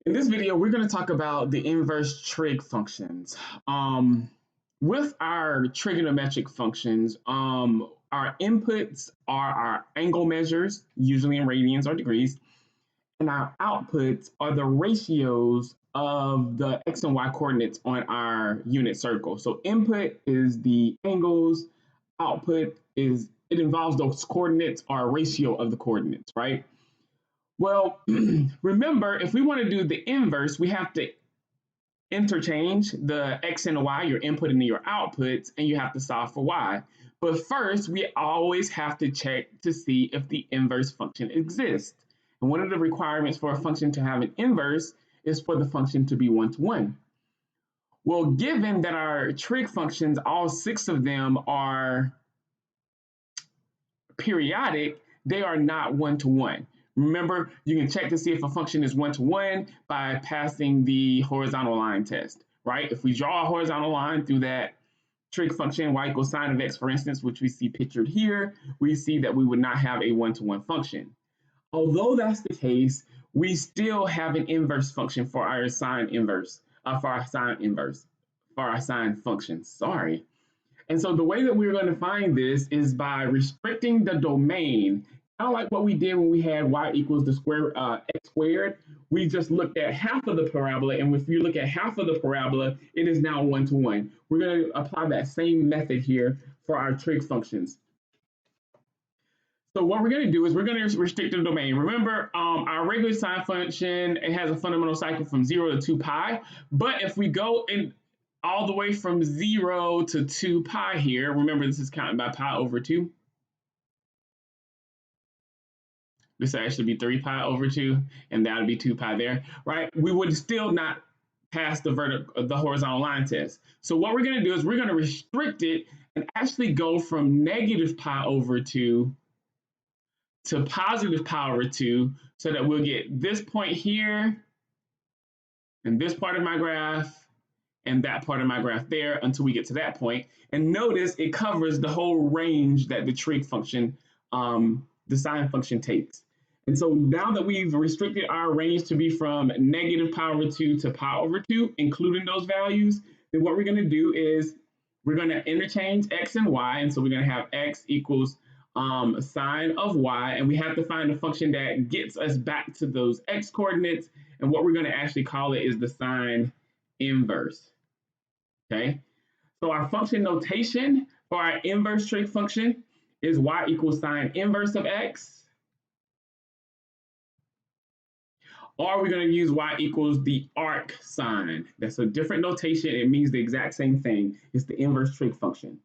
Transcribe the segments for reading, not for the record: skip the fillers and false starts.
In this video, we're going to talk about the inverse trig functions. With our trigonometric functions, our inputs are our angle measures, usually in radians or degrees, and our outputs are the ratios of the x and y coordinates on our unit circle. So input is the angles, output is it involves those coordinates or a ratio of the coordinates, right? Well, remember, if we want to do the inverse, we have to interchange the x and the y, your input and your outputs, and you have to solve for y. But first, we always have to check to see if the inverse function exists. And one of the requirements for a function to have an inverse is for the function to be one-to-one. Well, given that our trig functions, all 6 of them are periodic, they are not one-to-one. Remember, you can check to see if a function is one-to-one by passing the horizontal line test, right? If we draw a horizontal line through that trig function, y equals sine of x, for instance, which we see pictured here, we see that we would not have a one-to-one function. Although that's the case, we still have an inverse function for our sine inverse, for our sine function, sorry. And so the way that we're going to find this is by restricting the domain. Kind of like what we did when we had y equals the square x squared. We just looked at half of the parabola, and if you look at half of the parabola, it is now one-to-one. We're going to apply that same method here for our trig functions. So what we're going to do is we're going to restrict the domain. Remember, our regular sine function, it has a fundamental cycle from 0 to 2 pi. But if we go in all the way from 0 to 2 pi here, remember this is counted by pi over 2. This will actually be 3 pi over 2, and that would be 2 pi there, right? We would still not pass the horizontal line test. So what we're going to do is we're going to restrict it and actually go from negative pi over 2 to positive pi over 2, so that we'll get this point here, and this part of my graph, and that part of my graph there until we get to that point. And notice it covers the whole range that the trig function, the sine function takes. And so now that we've restricted our range to be from negative pi over 2 to pi over 2, including those values, then what we're going to do is we're going to interchange x and y. And so we're going to have x equals sine of y, and we have to find a function that gets us back to those x coordinates. And what we're going to actually call it is the sine inverse. Okay, so our function notation for our inverse trig function is y equals sine inverse of x, or we're going to use y equals the arc sine. That's a different notation. It means the exact same thing. It's the inverse trig function.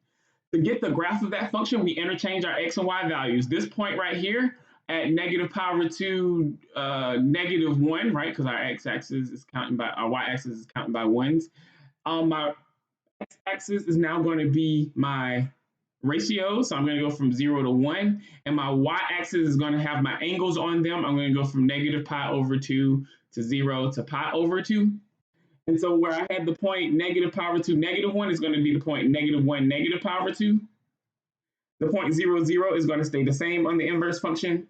To get the graph of that function, we interchange our x and y values. This point right here at negative pi over 2, negative 1, right? Because our x-axis is counting by, our y-axis is counting by ones. My x-axis is now going to be my ratio. So I'm going to go from 0 to 1. And my y-axis is going to have my angles on them. I'm going to go from negative pi over 2 to 0 to pi over 2. And so where I had the point negative pi over 2, negative 1 is going to be the point negative 1, negative pi over 2. The point 0, 0 is going to stay the same on the inverse function.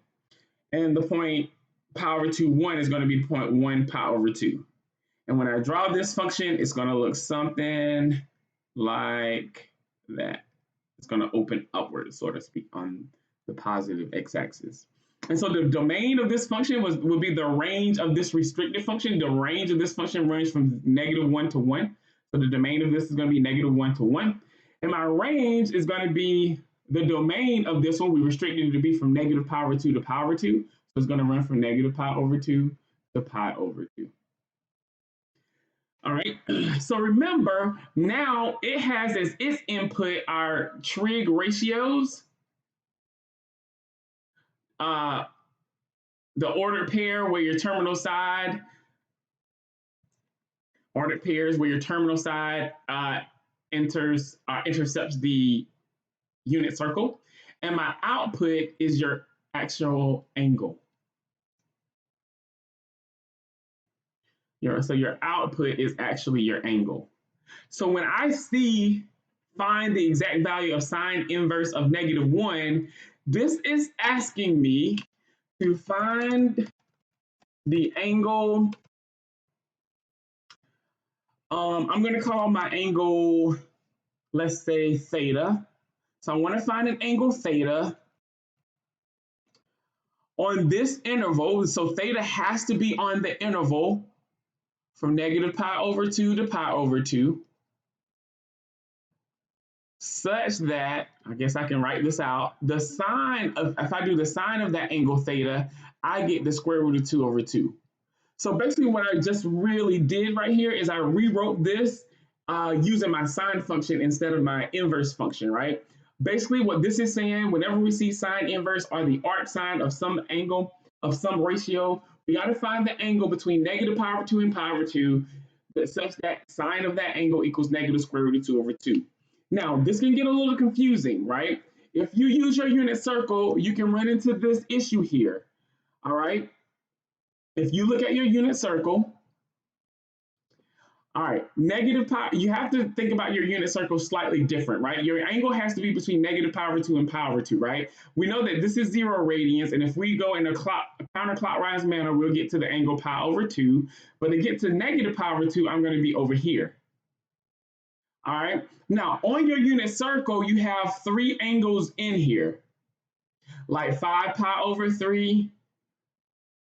And the point pi over 2, 1 is going to be the point 1 pi over 2. And when I draw this function, it's going to look something like that. It's going to open upward, so to speak, on the positive x-axis. And so the domain of this function would be the range of this restricted function. The range of this function ranges from negative 1 to 1. So the domain of this is going to be negative 1 to 1. And my range is going to be the domain of this one. We restricted it to be from negative pi over 2 to pi over 2. So it's going to run from negative pi over 2 to pi over 2. All right, so remember, now it has as its input our trig ratios, the ordered pair where your terminal side, ordered pairs where your terminal side intercepts the unit circle, and my output is your actual angle. So your output is actually your angle. So when I find the exact value of sine inverse of negative 1, this is asking me to find the angle I'm going to call my angle, let's say theta. So I want to find an angle theta on this interval. So theta has to be on the interval from negative pi over 2 to pi over 2, such that, I guess I can write this out, the sine of, if I do the sine of that angle theta, I get the square root of 2 over 2. So basically what I just really did right here is I rewrote this using my sine function instead of my inverse function, right? Basically what this is saying, whenever we see sine inverse or the arc sine of some angle, of some ratio, we got to find the angle between negative pi over 2 and pi over 2 such that sine of that angle equals negative square root of 2 over 2. Now, this can get a little confusing, right? If you use your unit circle, you can run into this issue here, all right? If you look at your unit circle, all right, negative pi, you have to think about your unit circle slightly different, right? Your angle has to be between negative pi over 2 and pi over 2, right? We know that this is 0 radians, and if we go in a counterclockwise manner, we'll get to the angle pi over 2. But to get to negative pi over 2, I'm going to be over here. All right, now on your unit circle, you have 3 angles in here, like 5 pi over 3,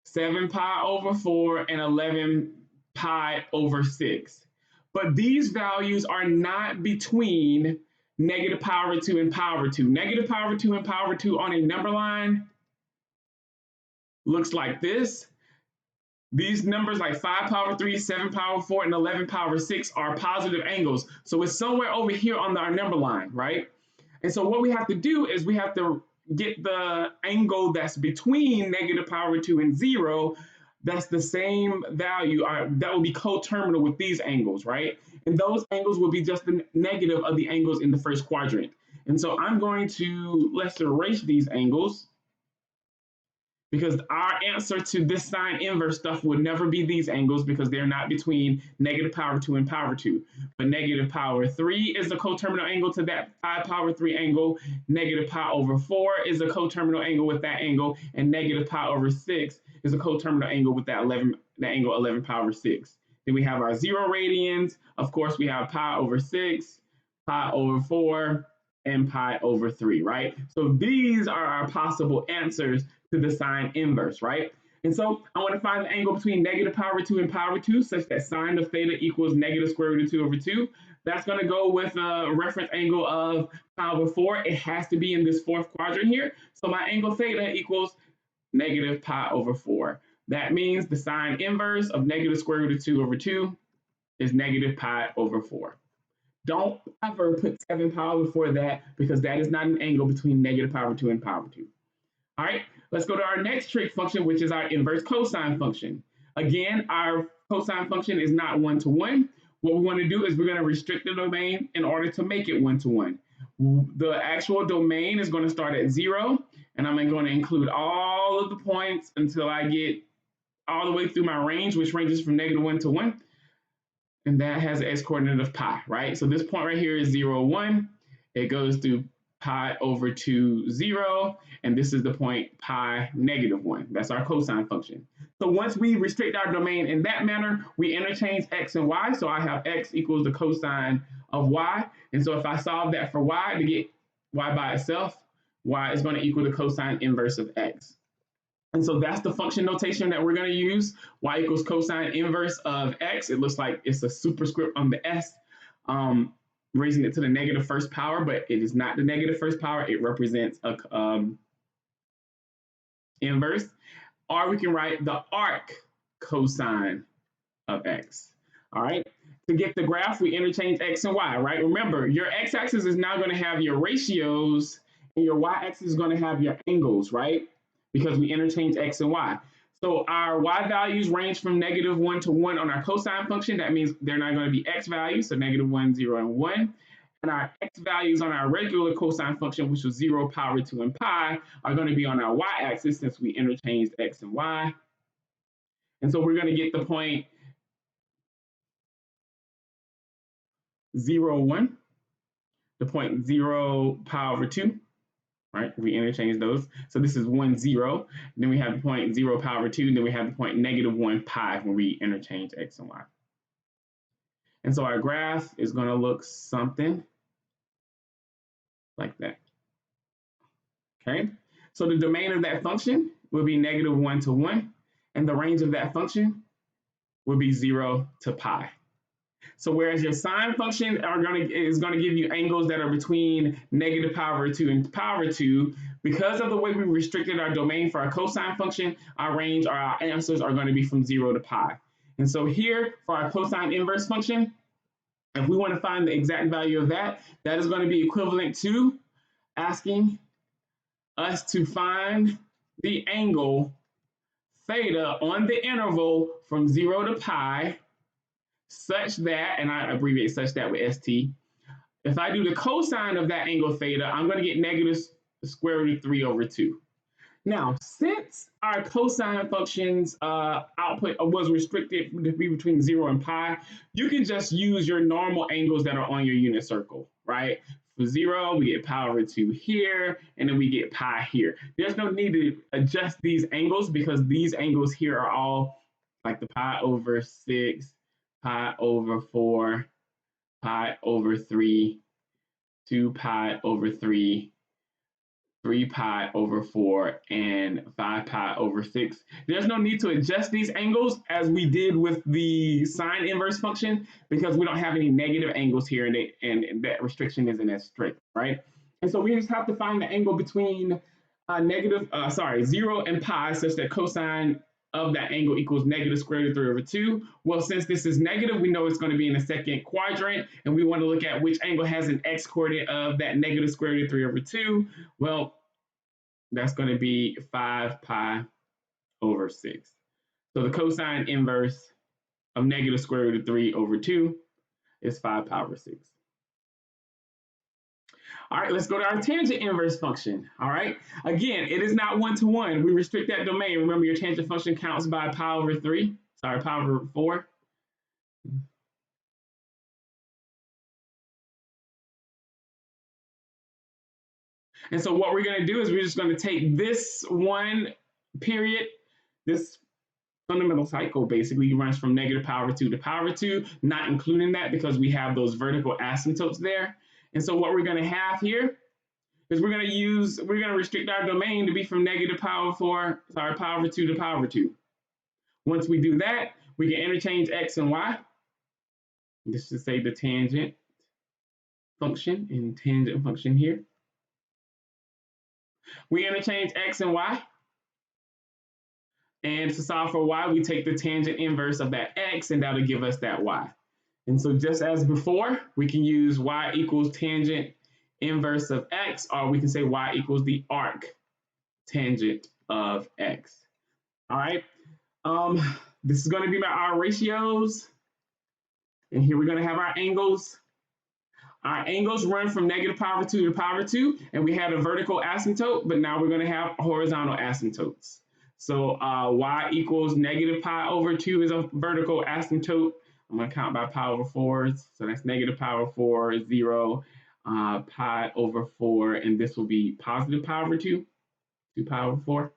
7 pi over 4, and 11 pi over 6. But these values are not between negative pi over 2 and pi over 2. Negative pi over 2 and pi over 2 on a number line looks like this. These numbers like 5 pi over 3, 7 pi over 4, and 11 pi over 6 are positive angles. So it's somewhere over here on our number line, right? And so what we have to do is we have to get the angle that's between negative pi over 2 and 0. That's the same value, that will be coterminal with these angles, right? And those angles will be just the negative of the angles in the first quadrant. And so I'm going to, let's erase these angles, because our answer to this sine inverse stuff would never be these angles because they're not between negative pi over 2 and pi over 2. But negative pi over 3 is the coterminal angle to that 5 pi over 3 angle. Negative pi over 4 is a coterminal angle with that angle. And negative pi over 6 is a coterminal angle with that angle 11 pi over 6. Then we have our 0 radians. Of course, we have pi over 6, pi over 4, and pi over 3, right? So these are our possible answers to the sine inverse, right? And so I want to find the angle between negative pi over 2 and pi over 2 such that sine of theta equals negative square root of 2 over 2. That's going to go with a reference angle of pi over 4. It has to be in this fourth quadrant here. So my angle theta equals negative pi over 4. That means the sine inverse of negative square root of 2 over 2 is negative pi over 4. Don't ever put 7 pi over 4 that, because that is not an angle between negative pi over 2 and pi over 2. All right, let's go to our next trig function, which is our inverse cosine function. Again, our cosine function is not one-to-one. What we want to do is we're going to restrict the domain in order to make it one-to-one. The actual domain is going to start at 0, and I'm going to include all of the points until I get all the way through my range, which ranges from -1 to 1. And that has an x-coordinate of pi, right? So this point right here is 0, 1. It goes through pi over 2, 0. And this is the point pi -1. That's our cosine function. So once we restrict our domain in that manner, we interchange x and y. So I have x equals the cosine of y. And so if I solve that for y to get y by itself, y is going to equal the cosine inverse of x. And so that's the function notation that we're going to use. Y equals cosine inverse of x. It looks like it's a superscript on the s, raising it to the negative first power, but it is not the negative first power. It represents a inverse. Or we can write the arc cosine of x. All right. To get the graph, we interchange x and y, right? Remember, your x-axis is now going to have your ratios, and your y-axis is going to have your angles, right? Because we interchange x and y. So our y values range from -1 to 1 on our cosine function. That means they're not going to be x values, so -1, 0, and 1. And our x values on our regular cosine function, which was 0, pi over 2, and pi, are going to be on our y-axis since we interchanged x and y. And so we're going to get the point 0, 1, the point 0, pi over 2. Right, we interchange those. So this is 1, 0. Then we have the point 0 pi over 2. And then we have the point -1 pi when we interchange x and y. And so our graph is going to look something like that. Okay, so the domain of that function will be -1 to 1, and the range of that function will be 0 to pi. So whereas your sine function is going to give you angles that are between negative pi over 2 and pi over 2, because of the way we restricted our domain for our cosine function, our range or our answers are going to be from 0 to pi. And so here for our cosine inverse function, if we want to find the exact value of that, that is going to be equivalent to asking us to find the angle theta on the interval from 0 to pi such that, and I abbreviate such that with ST, if I do the cosine of that angle theta, I'm going to get negative square root of 3 over 2. Now, since our cosine function's output was restricted to be between 0 and pi, you can just use your normal angles that are on your unit circle, right? For 0, we get pi over 2 here, and then we get pi here. There's no need to adjust these angles because these angles here are all like the pi over 6, pi over 4, pi over 3, 2 pi over 3, 3 pi over 4, and 5 pi over 6. There's no need to adjust these angles as we did with the sine inverse function because we don't have any negative angles here, and that restriction isn't as strict, right? And so we just have to find the angle between 0 and pi such that cosine of that angle equals negative square root of 3 over 2. Well, since this is negative, we know it's going to be in the second quadrant, and we want to look at which angle has an x-coordinate of that negative square root of 3 over 2. Well, that's going to be 5 pi over 6. So the cosine inverse of negative square root of 3 over 2 is 5 pi over 6. All right, let's go to our tangent inverse function. All right, again, it is not 1 to 1. We restrict that domain. Remember, your tangent function counts by pi over 3. Sorry, pi over 4. And so what we're going to do is we're just going to take this one period, this fundamental cycle basically runs from negative pi over 2 to pi over 2, not including that because we have those vertical asymptotes there. And so what we're going to have here is we're going to restrict our domain to be from negative pi over 2 to pi over 2. Once we do that, we can interchange x and y. This is say the tangent function and tangent function here. We interchange x and y. And to solve for y, we take the tangent inverse of that x, and that'll give us that y. And so just as before, we can use y equals tangent inverse of x, or we can say y equals the arc tangent of x. All right. This is going to be our ratios. And here we're going to have our angles. Our angles run from negative pi over 2 to pi over 2, and we had a vertical asymptote, but now we're going to have horizontal asymptotes. So y equals negative pi over 2 is a vertical asymptote. I'm going to count by pi over 4s. So that's negative pi over 4, 0, pi over 4, and this will be positive pi over 2, 2 pi over 4.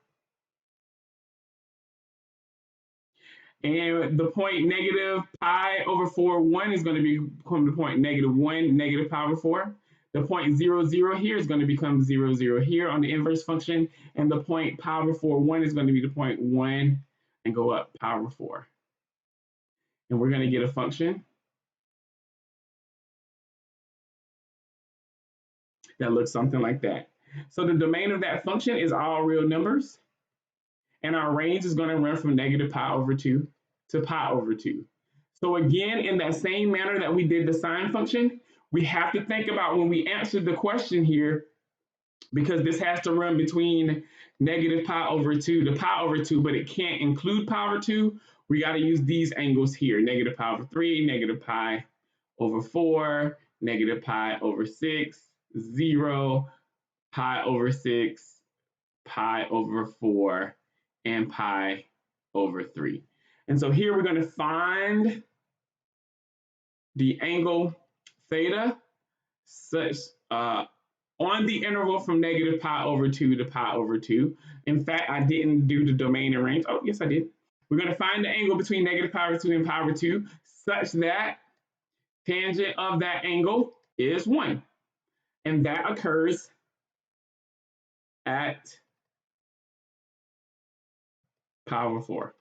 And the point negative pi over 4, 1 is going to become the point negative 1, negative pi over 4. The point 0, 0 here is going to become 0, 0 here on the inverse function. And the point pi over 4, 1 is going to be the point 1 and go up pi over 4. And we're going to get a function that looks something like that. So the domain of that function is all real numbers. And our range is going to run from negative pi over 2 to pi over 2. So again, in that same manner that we did the sine function, we have to think about when we answer the question here, because this has to run between negative pi over 2 to pi over 2, but it can't include pi over 2. We got to use these angles here, negative pi over 3, negative pi over 4, negative pi over 6, 0, pi over 6, pi over 4, and pi over 3. And so here we're going to find the angle theta such on the interval from negative pi over 2 to pi over 2. In fact, I didn't do the domain and range. Oh, yes, I did. We're going to find the angle between negative pi over 2 and pi over 2 such that tangent of that angle is 1. And that occurs at pi over 4.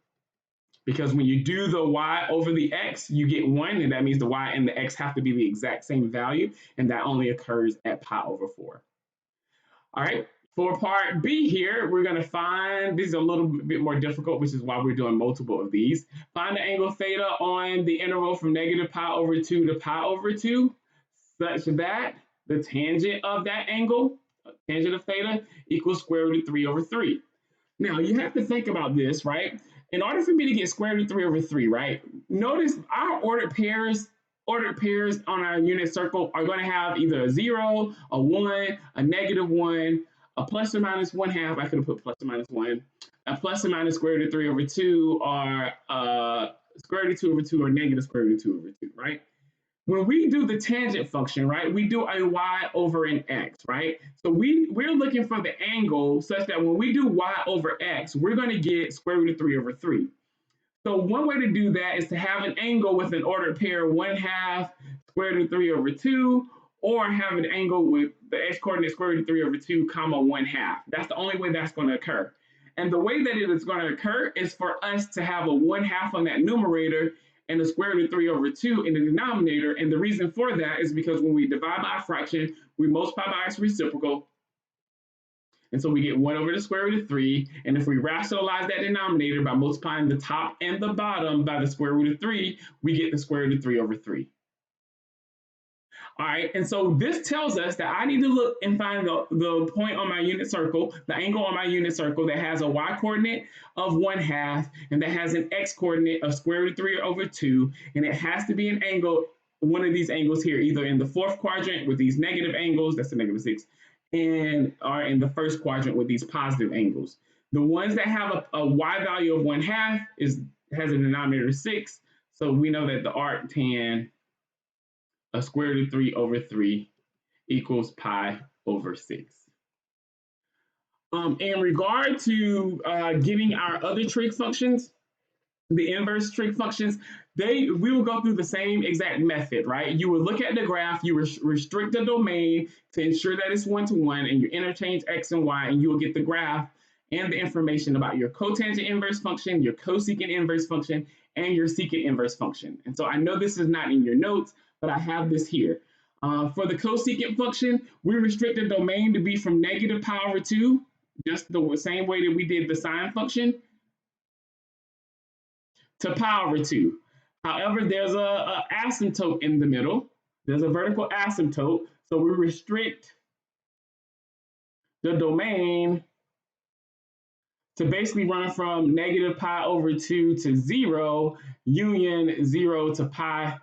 Because when you do the y over the x, you get 1, and that means the y and the x have to be the exact same value, and that only occurs at pi over 4. All right, for part B here, we're going to find, these are a little bit more difficult, which is why we're doing multiple of these. Find the angle theta on the interval from negative pi over 2 to pi over 2, such that the tangent of that angle, tangent of theta, equals square root of 3 over 3. Now, you have to think about this, right? In order for me to get square root of 3 over 3, right? Notice our ordered pairs on our unit circle are going to have either a 0, a 1, a -1, a plus or minus 1/2. I could have put plus or minus 1, a plus or minus square root of 3 over 2, or square root of 2 over 2, or negative square root of 2 over 2, right? When we do the tangent function, right, we do a y over an x, right? So we're looking for the angle such that when we do y over x, we're going to get square root of 3 over 3. So one way to do that is to have an angle with an ordered pair 1/2 square root of 3 over 2, or have an angle with the x-coordinate square root of 3 over 2, comma 1/2. That's the only way that's going to occur. And the way that it is going to occur is for us to have a 1/2 on that numerator and the square root of 3 over 2 in the denominator. And the reason for that is because when we divide by a fraction, we multiply by its reciprocal. And so we get 1 over the square root of 3. And if we rationalize that denominator by multiplying the top and the bottom by the square root of 3, we get the square root of 3 over 3. All right, and so this tells us that I need to look and find the point on my unit circle, the angle on my unit circle that has a y-coordinate of 1/2 and that has an x-coordinate of square root of 3 over 2, and it has to be an angle, one of these angles here, either in the fourth quadrant with these negative angles, that's a -6, and or in the first quadrant with these positive angles. The ones that have a y value of 1/2 has a denominator of 6, so we know that the arc tan of square root of 3 over 3 equals pi over 6. In regard to getting our other trig functions, the inverse trig functions, we will go through the same exact method, right? You will look at the graph, you restrict the domain to ensure that it's 1-to-1, and you interchange x and y, and you will get the graph and the information about your cotangent inverse function, your cosecant inverse function, and your secant inverse function. And so I know this is not in your notes, but I have this here. For the cosecant function, we restrict the domain to be from negative pi over 2, just the same way that we did the sine function, to pi over 2. However, there's a asymptote in the middle. There's a vertical asymptote, so we restrict the domain to basically run from negative pi over 2 to 0, union 0 to pi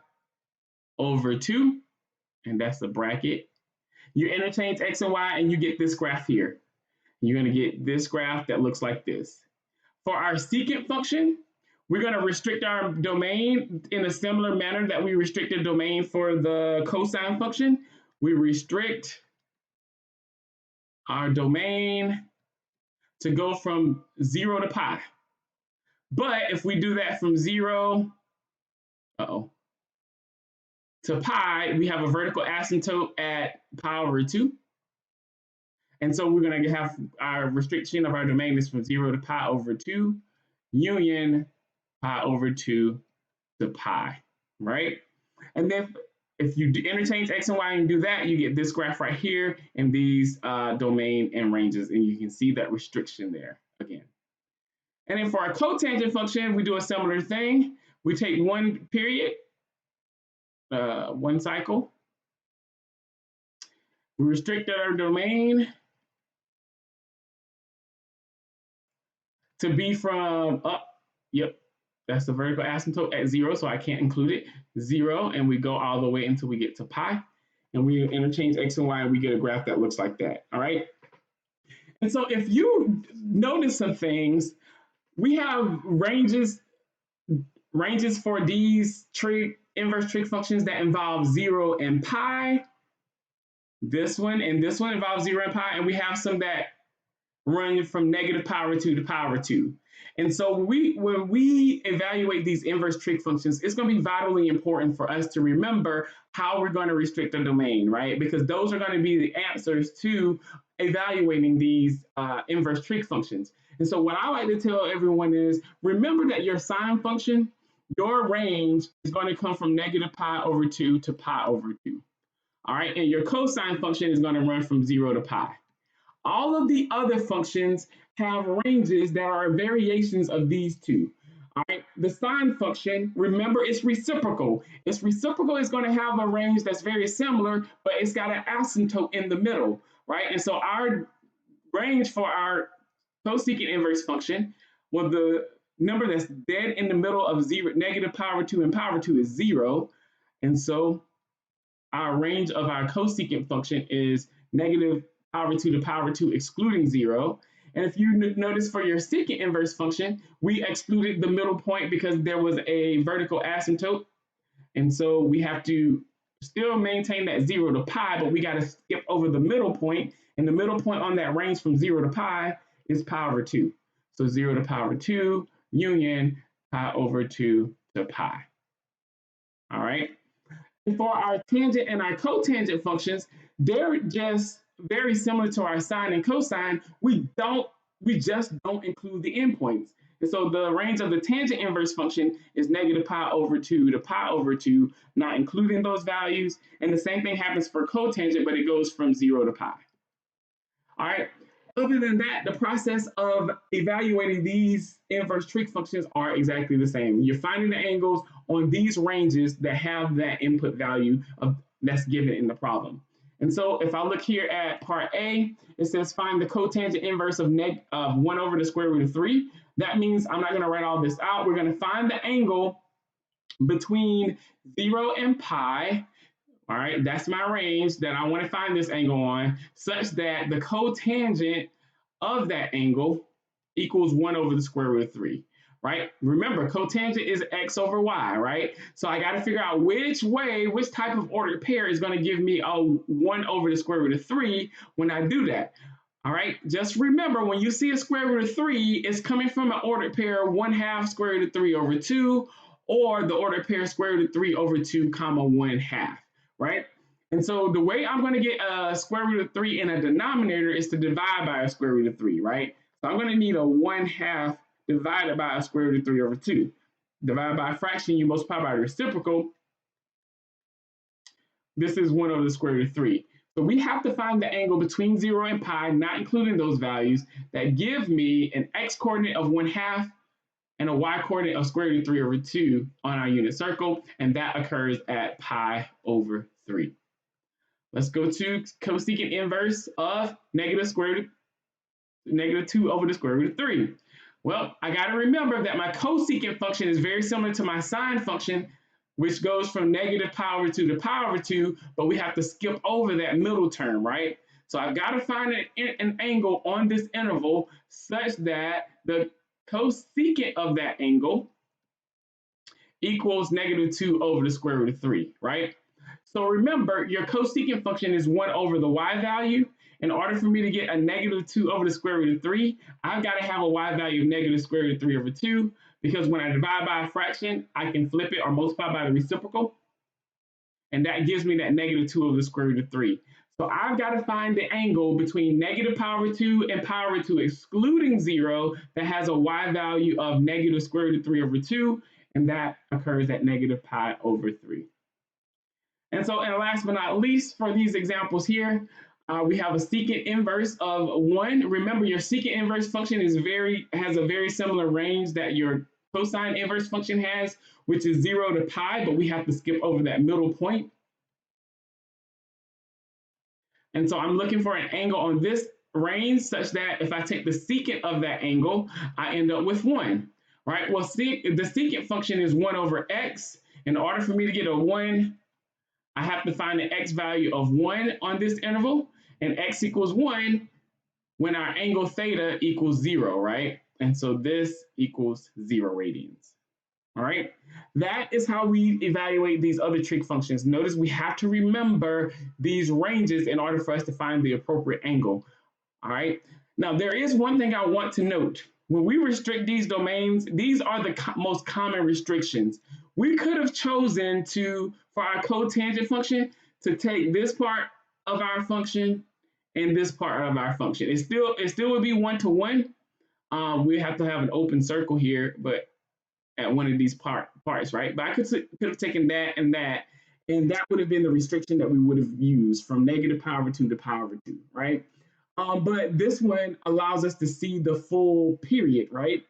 over 2, and that's the bracket. You interchange x and y, and you get this graph here. You're going to get this graph that looks like this. For our secant function, we're going to restrict our domain in a similar manner that we restricted domain for the cosine function. We restrict our domain to go from 0 to pi. But if we do that from 0, to pi, we have a vertical asymptote at pi over 2. And so we're going to have our restriction of our domain is from 0 to pi over 2, union pi over 2 to pi, right? And then if you interchange x and y and do that, you get this graph right here and these domain and ranges, and you can see that restriction there again. And then for our cotangent function, we do a similar thing. We take one period, one cycle. We restrict our domain to be from that's the vertical asymptote at 0, so I can't include it, 0, and we go all the way until we get to pi, and we interchange x and y, and we get a graph that looks like that, all right? And so if you notice some things, we have ranges for these inverse trig functions that involve 0 and pi. This one and this one involve 0 and pi, and we have some that running from negative power 2 to power 2. And so when we evaluate these inverse trig functions, it's going to be vitally important for us to remember how we're going to restrict the domain, right? Because those are going to be the answers to evaluating these inverse trig functions. And so what I like to tell everyone is, remember that your sine function, your range is going to come from negative pi over 2 to pi over 2. All right, and your cosine function is going to run from 0 to pi. All of the other functions have ranges that are variations of these two. All right, the sine function, remember, it's reciprocal. Its reciprocal is going to have a range that's very similar, but it's got an asymptote in the middle, right? And so our range for our cosecant inverse function, well, the number that's dead in the middle of zero, negative power 2 and power 2 is 0. And so our range of our cosecant function is negative power 2 to power 2 excluding 0. And if you notice for your secant inverse function, we excluded the middle point because there was a vertical asymptote. And so we have to still maintain that 0 to pi, but we got to skip over the middle point. And the middle point on that range from 0 to pi is pi over 2. So 0 to pi over 2 union pi over 2 to pi. All right. And for our tangent and our cotangent functions, they're just very similar to our sine and cosine. We just don't include the endpoints. And so the range of the tangent inverse function is negative pi over 2 to pi over 2, not including those values. And the same thing happens for cotangent, but it goes from 0 to pi. All right. Other than that, the process of evaluating these inverse trig functions are exactly the same. You're finding the angles on these ranges that have that input value that's given in the problem. And so if I look here at part A, it says find the cotangent inverse of 1 over the square root of 3. That means I'm not going to write all this out. We're going to find the angle between 0 and pi. All right, that's my range that I want to find this angle on, such that the cotangent of that angle equals 1 over the square root of 3, right? Remember, cotangent is x over y, right? So I got to figure out which type of ordered pair is going to give me a 1 over the square root of 3 when I do that. All right, just remember, when you see a square root of 3, it's coming from an ordered pair 1/2 square root of 3 over 2, or the ordered pair square root of 3 over 2, comma 1/2. Right? And so the way I'm going to get a square root of 3 in a denominator is to divide by a square root of 3, right? So I'm going to need a 1/2 divided by a square root of 3 over 2. Divided by a fraction, you multiply by the reciprocal. This is 1 over the square root of 3. So we have to find the angle between 0 and pi, not including those values, that give me an x coordinate of 1/2 and a y coordinate of square root of 3 over 2 on our unit circle, and that occurs at pi over 3. Let's go to cosecant inverse of negative 2 over the square root of 3. Well, I got to remember that my cosecant function is very similar to my sine function, which goes from negative pi over 2 to pi over 2, but we have to skip over that middle term, right? So I've got to find an angle on this interval such that the cosecant of that angle equals negative 2 over the square root of 3, right? So remember, your cosecant function is 1 over the y value. In order for me to get a negative 2 over the square root of 3, I've got to have a y value of negative square root of 3 over 2, because when I divide by a fraction, I can flip it or multiply by the reciprocal, and that gives me that negative 2 over the square root of 3. So I've got to find the angle between negative pi over 2 and pi over 2 excluding 0 that has a y value of negative square root of 3 over 2, and that occurs at negative pi over 3. And so, and last but not least, for these examples here, we have a secant inverse of 1. Remember, your secant inverse function has a very similar range that your cosine inverse function has, which is 0 to pi, but we have to skip over that middle point. And so I'm looking for an angle on this range such that if I take the secant of that angle, I end up with 1, right? Well, the secant function is 1 over x. In order for me to get a 1, I have to find the x value of 1 on this interval, and x equals 1 when our angle theta equals 0, right? And so this equals 0 radians. All right, that is how we evaluate these other trig functions. Notice we have to remember these ranges in order for us to find the appropriate angle. All right, Now, there is one thing I want to note. When we restrict these domains, these are the most common restrictions. We could have chosen to, for our cotangent function, to take this part of our function and this part of our function. It still would be one-to-one. We have to have an open circle here, but at one of these parts, right? But I could have taken that, and that would have been the restriction that we would have used from negative pi over 2 to pi over 2, right? But this one allows us to see the full period, right?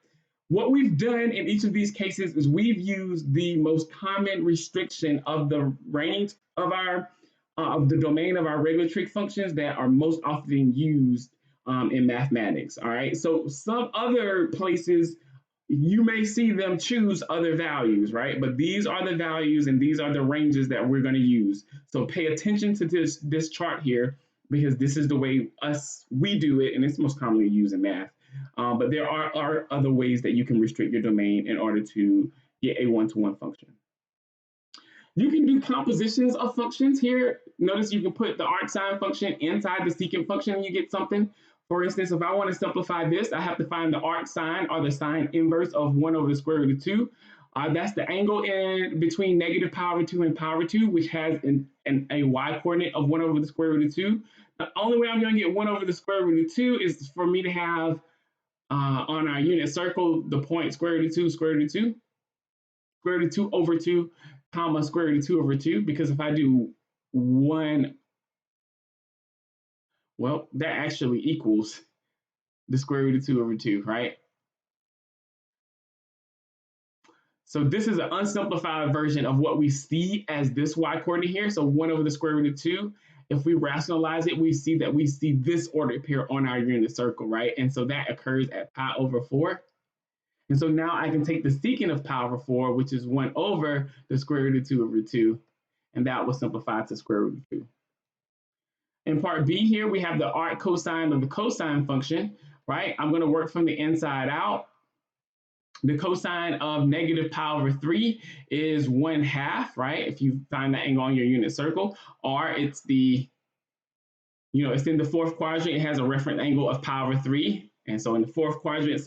What we've done in each of these cases is we've used the most common restriction of the range of our of the domain of our regular trig functions that are most often used in mathematics. All right. So some other places you may see them choose other values, right? But these are the values and these are the ranges that we're going to use. So pay attention to this chart here because this is the way we do it, and it's most commonly used in math. But there are other ways that you can restrict your domain in order to get a one-to-one function. You can do compositions of functions here. Notice you can put the arcsine function inside the secant function and you get something. For instance, if I want to simplify this, I have to find the arcsine or the sine inverse of 1 over the square root of 2. That's the angle in between negative pi over 2 and pi over 2, which has a y coordinate of 1 over the square root of 2. The only way I'm going to get 1 over the square root of 2 is for me to have on our unit circle the point square root of 2, square root of 2, square root of 2 over 2, comma square root of 2 over 2, because if I do 1, well, that actually equals the square root of 2 over 2, right? So this is an unsimplified version of what we see as this y coordinate here. So 1 over the square root of 2. If we rationalize it, we see this ordered pair on our unit circle, right? And so that occurs at pi over 4. And so now I can take the secant of pi over 4, which is 1 over the square root of 2 over 2. And that will simplify to square root of 2. In part B here, we have the arc cosine of the cosine function, right? I'm going to work from the inside out. The cosine of negative pi over 3 is 1/2, right? If you find that angle on your unit circle, or it's it's in the fourth quadrant, it has a reference angle of pi over 3. And so in the fourth quadrant,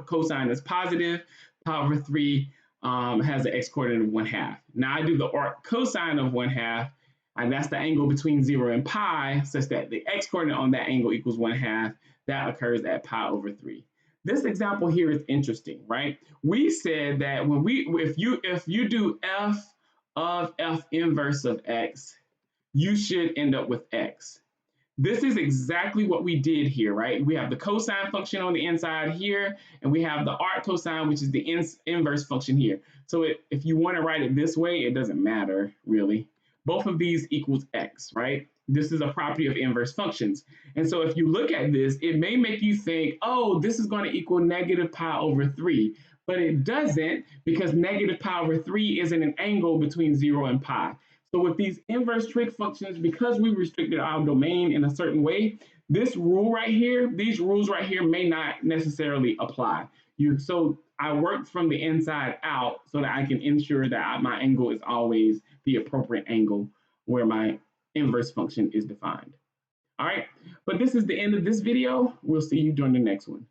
cosine is positive, pi over 3 has an x coordinate of 1/2. Now I do the arc cosine of 1/2, and that's the angle between 0 and pi, such that the x coordinate on that angle equals 1/2. That occurs at pi over 3. This example here is interesting, right? We said that if you do f of f inverse of x, you should end up with x. This is exactly what we did here, right? We have the cosine function on the inside here, and we have the arc cosine, which is the inverse function here. So if you want to write it this way, it doesn't matter, really. Both of these equals x, right? This is a property of inverse functions. And so if you look at this, it may make you think, oh, this is going to equal negative pi over 3. But it doesn't, because negative pi over 3 isn't an angle between 0 and pi. So with these inverse trig functions, because we restricted our domain in a certain way, these rules right here may not necessarily apply. So I work from the inside out so that I can ensure that my angle is always the appropriate angle where my inverse function is defined. All right, but this is the end of this video. We'll see you during the next one.